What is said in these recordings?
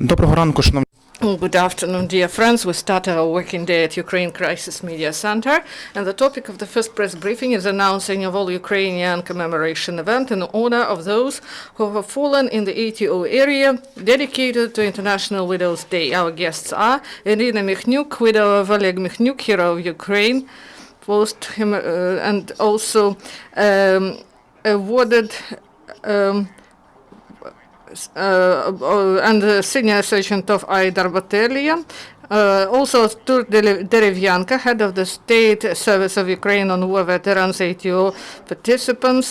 Доброго ранку, шановні. Good afternoon, dear friends. We start our working day at Ukraine Crisis Media Center, and the topic of the first press briefing is announcing of all-Ukrainian commemoration event in honor of those who have fallen in the ATO area, dedicated to International Widows' Day. Our guests are Irina Mikhnyuk, widow of Oleg Mikhnyuk, hero of Ukraine, post him, and also awarded and the senior sergeant of Aidar Battalion. Also, Artur Derevyanka, head of the State Service of Ukraine on War Veterans, ATO participants.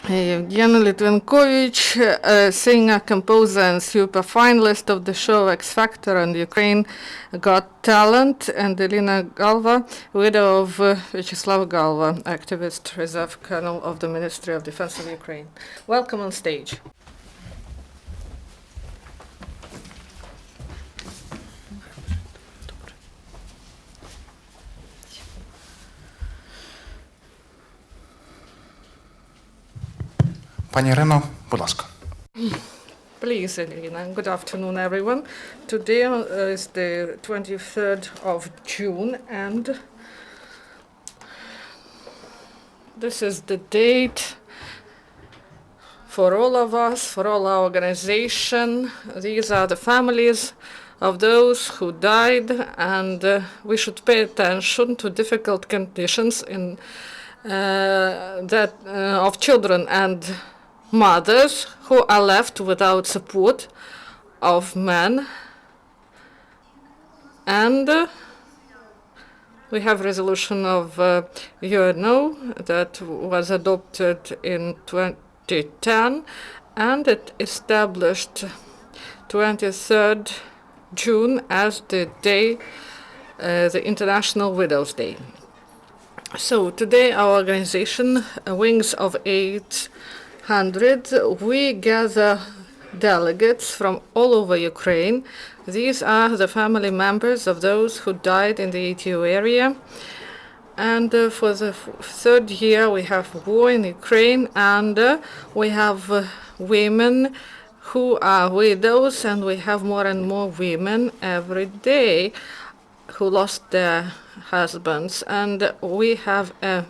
Evgeny Litvinkovich, singer, composer, and super finalist of the show X Factor and Ukraine Got Talent, and Elena Galva, widow of Vyacheslav Galva, activist, reserve colonel of the Ministry of Defense of Ukraine. Welcome on stage. Пані Ірино, будь ласка. Please, Elena. Good afternoon, everyone. Today is the 23rd of June, and this is the date for all of us, for all our organization. These are the families of those who died, and we should pay attention to difficult conditions in of children and mothers who are left without support of men. And we have resolution of UNO that was adopted in 2010, and it established 23rd June as the day, the International Widows' Day. So today our organization, Wings of 800, we gather delegates from all over Ukraine. These are the family members of those who died in the ATO area. And for the third year we have war in Ukraine, and we have women who are widows, and we have more and more women every day who lost their husbands. And we have a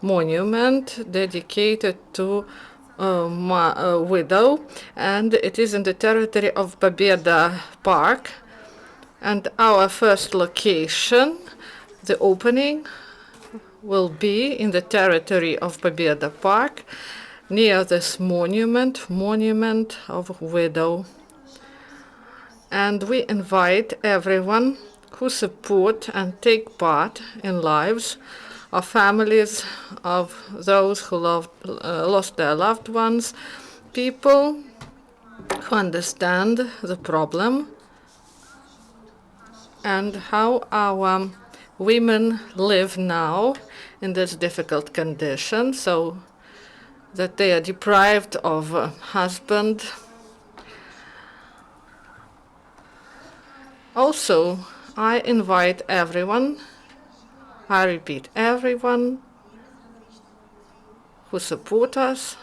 monument dedicated to widow, and it is in the territory of Побeda Park. And our first location, the opening, will be in the territory of Побeda Park, near this monument of widow. And we invite everyone who support and take part in lives of families of those who lost their loved ones, people who understand the problem and how our women live now in this difficult condition, so that they are deprived of a husband. Also, I invite everyone, I repeat, everyone who support us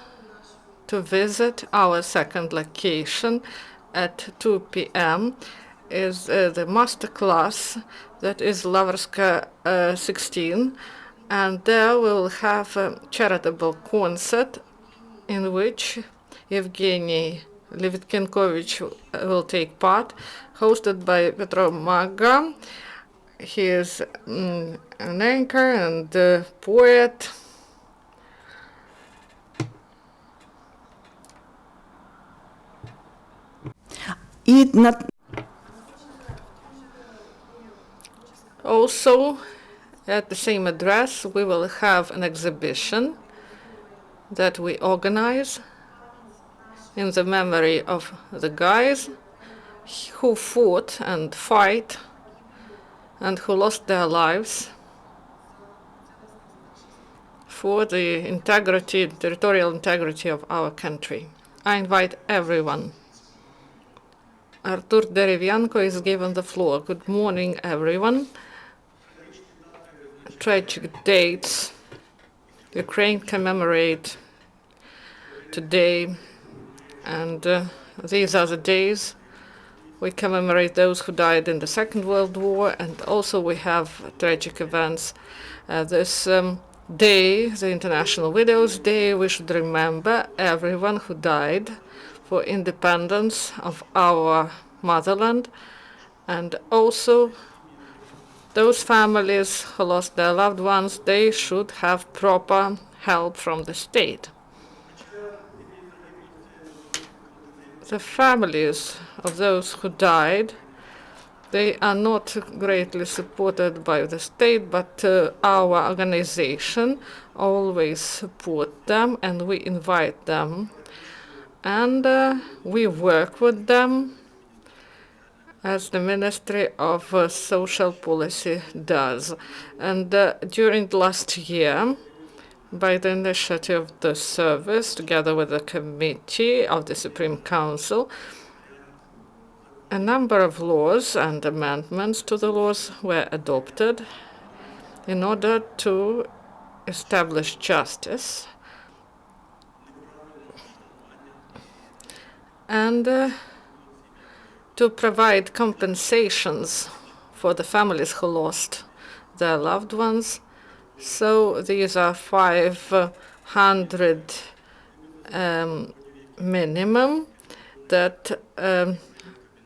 to visit our second location at 2 p.m. is the master class that is Laverska 16, and there we will have a charitable concert in which Evgeny Litvinkovich will take part, hosted by Petro Maga. He is an anchor and a poet. Also, at the same address, we will have an exhibition that we organize in the memory of the guys who fought and fight and who lost their lives for the integrity, territorial integrity of our country. I invite everyone. Artur Derevyanko is given the floor. Good morning, everyone. Tragic dates. Ukraine commemorate today, and these are the days we commemorate those who died in the Second World War, and also we have tragic events. This day, the International Widows' Day, we should remember everyone who died for independence of our motherland, and also those families who lost their loved ones, they should have proper help from the state. The families of those who died, they are not greatly supported by the state, but our organization always support them, and we invite them, and we work with them as the Ministry of Social Policy does. And during last year, by the initiative of the service, together with the committee of the Supreme Council, a number of laws and amendments to the laws were adopted in order to establish justice and to provide compensations for the families who lost their loved ones. So these are 500 minimum that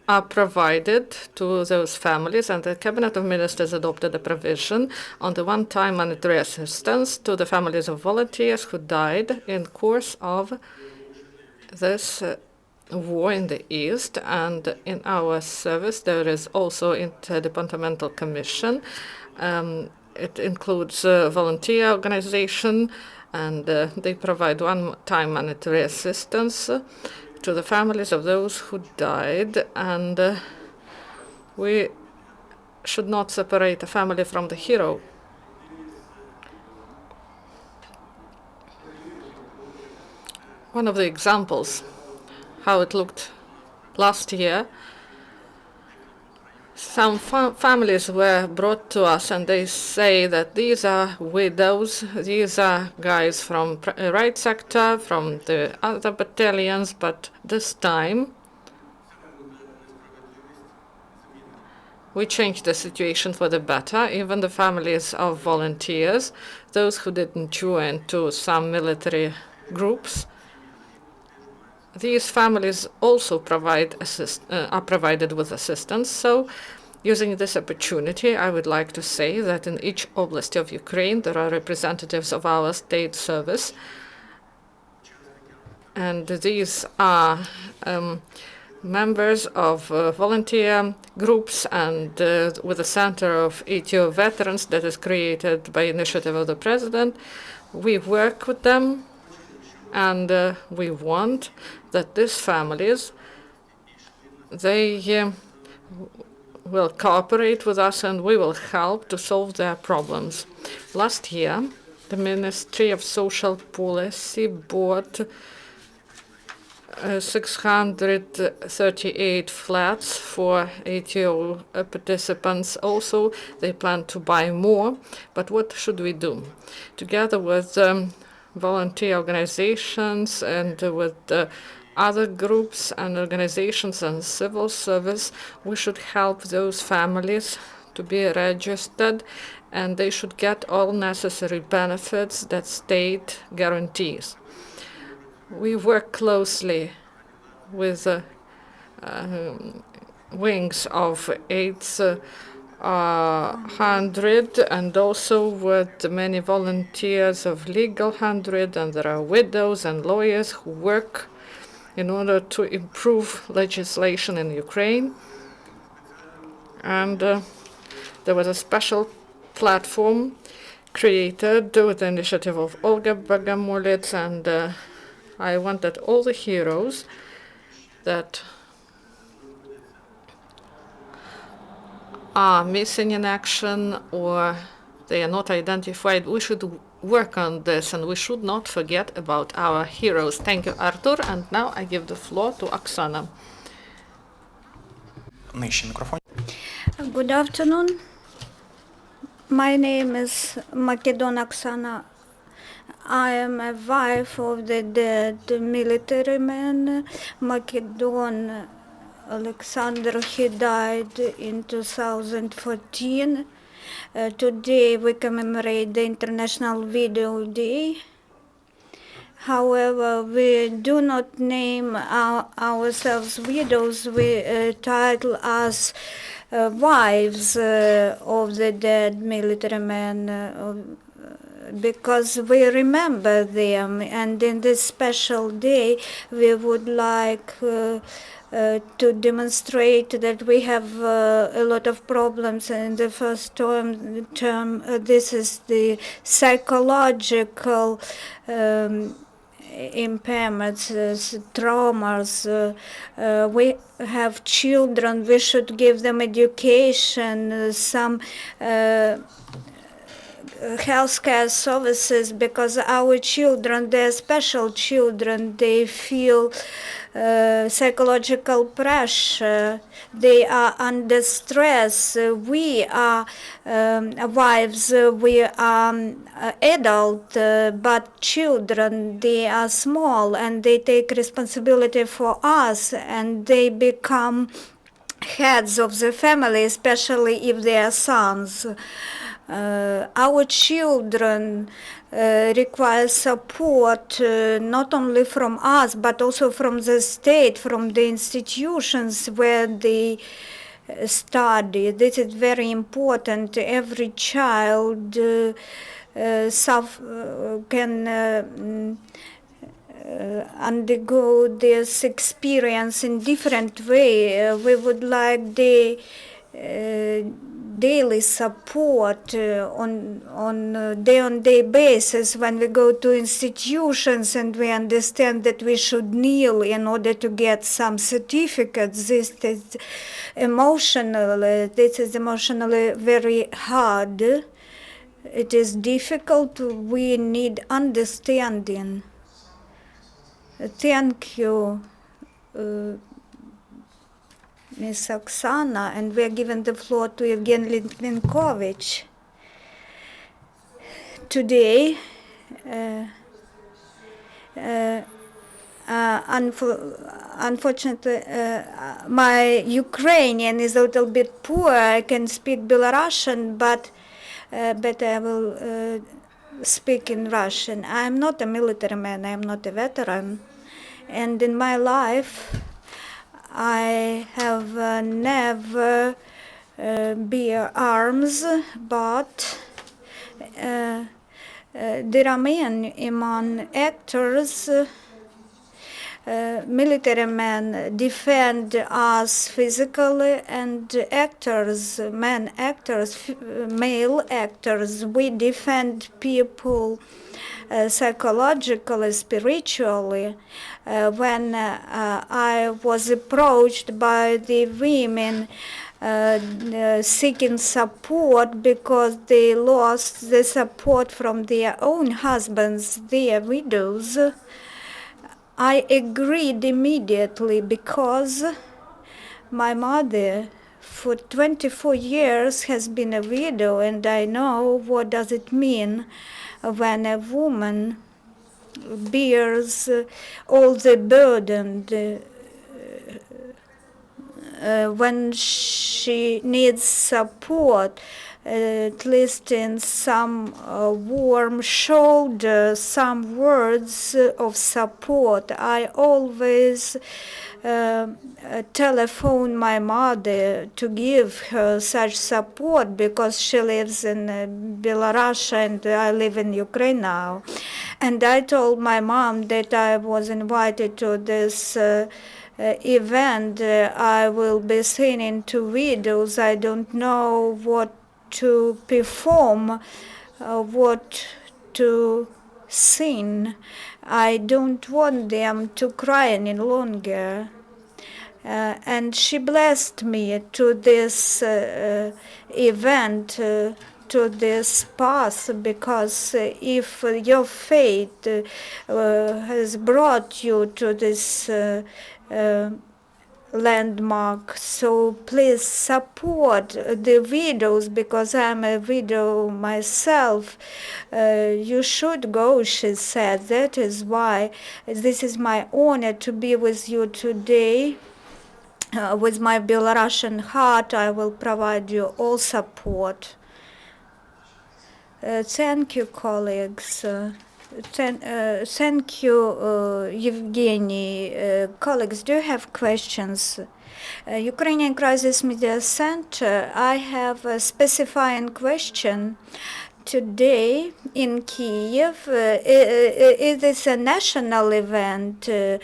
are provided to those families, and the Cabinet of Ministers adopted a provision on the one-time monetary assistance to the families of volunteers who died in course of this war in the East. And in our service there is also interdepartmental commission. It includes volunteer organization, and they provide one-time monetary assistance to the families of those who died. And we should not separate a family from the hero. One of the examples how it looked last year, some families were brought to us, and they say that these are widows, these are guys from right sector, from the other battalions, but this time we changed the situation for the better. Even the families of volunteers, those who didn't join to some military groups, these families also are provided with assistance. So, using this opportunity, I would like to say that in each oblast of Ukraine there are representatives of our state service, and these are members of volunteer groups, and with a center of ATO veterans that is created by initiative of the President. We work with them, and we want that these families, they will cooperate with us, and we will help to solve their problems. Last year, the Ministry of Social Policy bought 638 flats for ATO participants. Also, they plan to buy more. But what should we do? Together with volunteer organizations and with other groups and organizations and civil service, we should help those families to be registered, and they should get all necessary benefits that state guarantees. We work closely with wings of 800 and also with many volunteers of Legal 100, and there are widows and lawyers who work in order to improve legislation in Ukraine. And there was a special platform created with the initiative of Olga Bogomolets, and I want that all the heroes that are missing in action or they are not identified, we should work on this, and we should not forget about our heroes. Thank you, Artur, and now I give the floor to Oksana. Нижче мікрофон. Good afternoon. My name is Makedon Oksana. I am a wife of the dead military man, Macedon Alexander. He died in 2014. Today we commemorate the International Video Day. However, we do not name ourselves widows. We title us wives of the dead military men, because we remember them, and in this special day we would like to demonstrate that we have a lot of problems. In the first term this is the psychological impairments, traumas. We have children, we should give them education, some healthcare services, because our children, they're special children, they feel psychological pressure, they are under stress. We are wives, we are adult, but children, they are small and they take responsibility for us, and they become heads of the family, especially if they are sons. Our children require support not only from us but also from the state, from the institutions where they study. This is very important. Every child can undergo this experience in different way. We would like the daily support on day-on-day basis when we go to institutions and we understand that we should kneel in order to get some certificates. This is emotionally very hard. It is difficult. We need understanding. Thank you, Ms. Oksana, and we are giving the floor to Evgeny Litvinkovich. Today, unfortunately, my Ukrainian is a little bit poor. I can speak Belarusian, but I will speak in Russian. I'm not a military man, I'm not a veteran, and in my life I have never bear arms, but there are men among actors, military men defend us physically, and actors, male actors, we defend people psychologically, spiritually. When I was approached by the women seeking support because they lost the support from their own husbands, their widows, I agreed immediately, because my mother for 24 years has been a widow, and I know what does it mean when a woman bears all the burden, when she needs support, at least in some warm shoulder, some words of support. I always telephone my mother to give her such support, because she lives in Belarus and I live in Ukraine now. And I told my mom that I was invited to this event. I will be singing to widows. I don't know what to perform, what to sing. I don't want them to cry any longer. And she blessed me to this event, to this path, because if your faith has brought you to this landmark. So please support the widows, because I'm a widow myself. You should go, she said. That is why this is my honor to be with you today. With my Belarusian heart, I will provide you all support. Thank you, colleagues. Thank you, Evgeny. Colleagues, do you have questions? Ukrainian Crisis Media Center, I have a specifying question. Today in Kiev, is this a national event? Do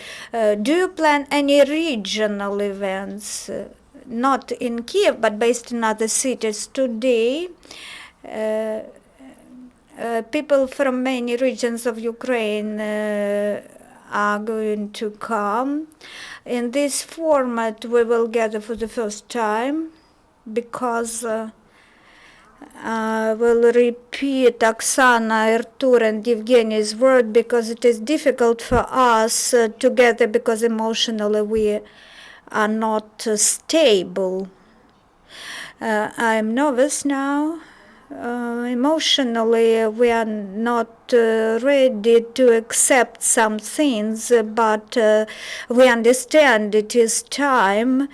you plan any regional events? Not in Kiev, but based in other cities. Today, people from many regions of Ukraine are going to come. In this format, we will gather for the first time, because I will repeat Oksana, Artur, and Evgeny's word, because it is difficult for us together, because emotionally we are not stable. I'm nervous now. Emotionally, we are not ready to accept some things, but we understand it is time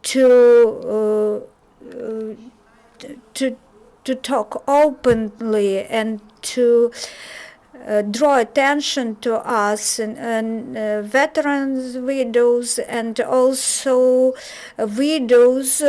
to talk openly and to draw attention to us and veterans, widows, and also widows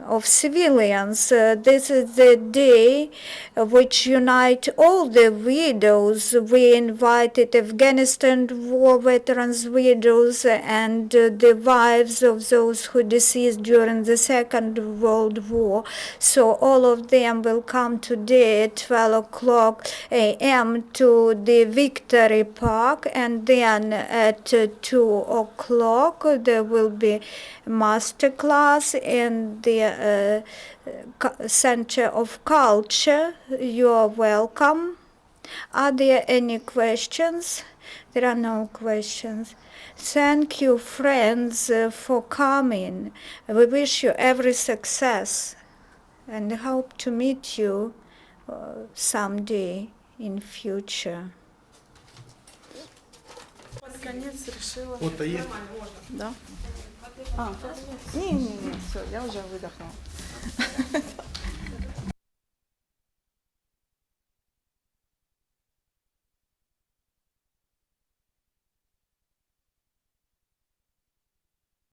of civilians. This is the day which unite all the widows. We invited Afghanistan war veterans, widows, and the wives of those who deceased during the Second World War. So all of them will come today at 12 a.m. to the Victory Park, and then at 2 there will be master class in the Center of Culture. You are welcome. Are there any questions? There are no questions. Thank you, friends, for coming. We wish you every success and hope to meet you someday in future. Наконец решила. Фото є? Да? Не, все, я уже выдохнула.